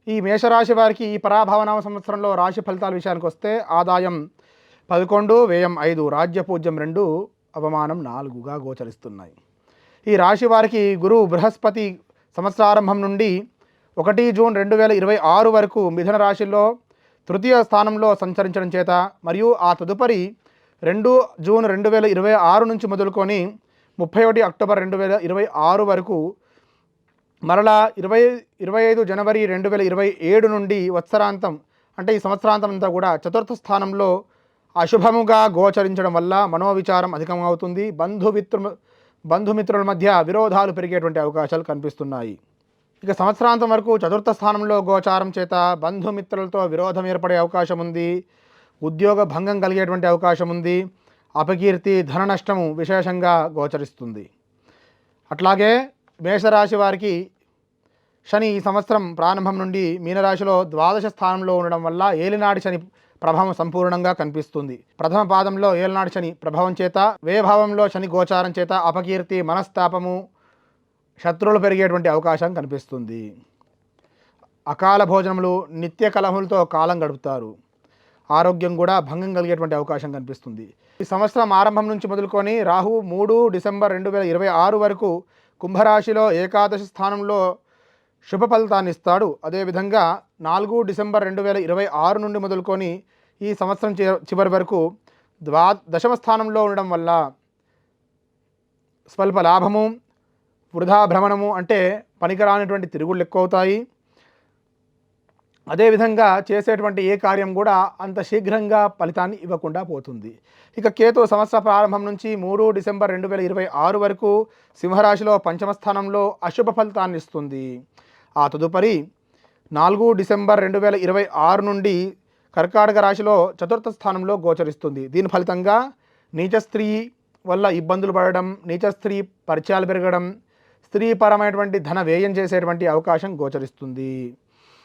ఈ మేషరాశి వారికి ఈ పరాభవనామ సంవత్సరంలో రాశి ఫలితాల విషయానికి వస్తే ఆదాయం 11, వ్యయం 5, రాజ్యపూజ్యం 2, అవమానం 4గా గోచరిస్తున్నాయి. ఈ రాశి వారికి గురువు బృహస్పతి సంవత్సరారంభం నుండి 1 జూన్ 2026 వరకు మిథున రాశిలో తృతీయ స్థానంలో సంచరించడం చేత మరియు ఆ తదుపరి 2 జూన్ 2026 నుంచి మొదలుకొని 31 అక్టోబర్ 2026 వరకు మరలా 25 జనవరి 2027 నుండి వత్సరాంతం అంటే ఈ సంవత్సరాంతం అంతా కూడా చతుర్థ స్థానంలో అశుభముగా గోచరించడం వల్ల మనోవిచారం అధికమవుతుంది. బంధుమిత్రుల మధ్య విరోధాలు పెరిగేటువంటి అవకాశాలు కనిపిస్తున్నాయి. ఇక సంవత్సరాంతం వరకు చతుర్థ స్థానంలో గోచారం చేత బంధుమిత్రులతో విరోధం ఏర్పడే అవకాశం ఉంది. ఉద్యోగ భంగం కలిగేటువంటి అవకాశం ఉంది. అపకీర్తి, ధన నష్టము విశేషంగా గోచరిస్తుంది. అట్లాగే మేషరాశి వారికి శని ఈ సంవత్సరం ప్రారంభం నుండి మీనరాశిలో ద్వాదశ స్థానంలో ఉండడం వల్ల ఏలినాటి శని ప్రభావం సంపూర్ణంగా కనిపిస్తుంది. ప్రథమ పాదంలో ఏలినాటి శని ప్రభావం చేత, వ్యయభావంలో శని గోచారం చేత అపకీర్తి, మనస్తాపము, శత్రువులు పెరిగేటువంటి అవకాశం కనిపిస్తుంది. అకాల భోజనములు, నిత్య కలహములతో కాలం గడుపుతారు. ఆరోగ్యం కూడా భంగం కలిగేటువంటి అవకాశం కనిపిస్తుంది. ఈ సంవత్సరం ఆరంభం నుంచి మొదలుకొని రాహువు 3 డిసెంబర్ 2026 వరకు కుంభరాశిలో ఏకాదశి స్థానంలో శుభ ఫలితాన్ని ఇస్తాడు. అదేవిధంగా 4 డిసెంబర్ 2026 నుండి మొదలుకొని ఈ సంవత్సరం చివరి వరకు దశమ స్థానంలో ఉండడం వల్ల స్వల్ప లాభము, వృధా భ్రమణము అంటే పనికిరానటువంటి తిరుగుళ్ళు ఎక్కువ అవుతాయి. అదేవిధంగా చేసేటువంటి ఏ కార్యం కూడా అంత శీఘ్రంగా ఫలితాన్ని ఇవ్వకుండా పోతుంది. ఇక కేతు సంవత్సర ప్రారంభం నుంచి 3 డిసెంబర్ 2026 వరకు సింహరాశిలో పంచమ స్థానంలో అశుభ ఫలితాన్ని ఇస్తుంది. ఆ తదుపరి 4 డిసెంబర్ 2026 నుండి కర్కాటక రాశిలో చతుర్థ స్థానంలో గోచరిస్తుంది. దీని ఫలితంగా నీచ స్త్రీ వల్ల ఇబ్బందులు పడడం, నీచ స్త్రీ పరిచయాలు పెరగడం, స్త్రీపరమైనటువంటి ధన వ్యయం చేసేటువంటి అవకాశం గోచరిస్తుంది.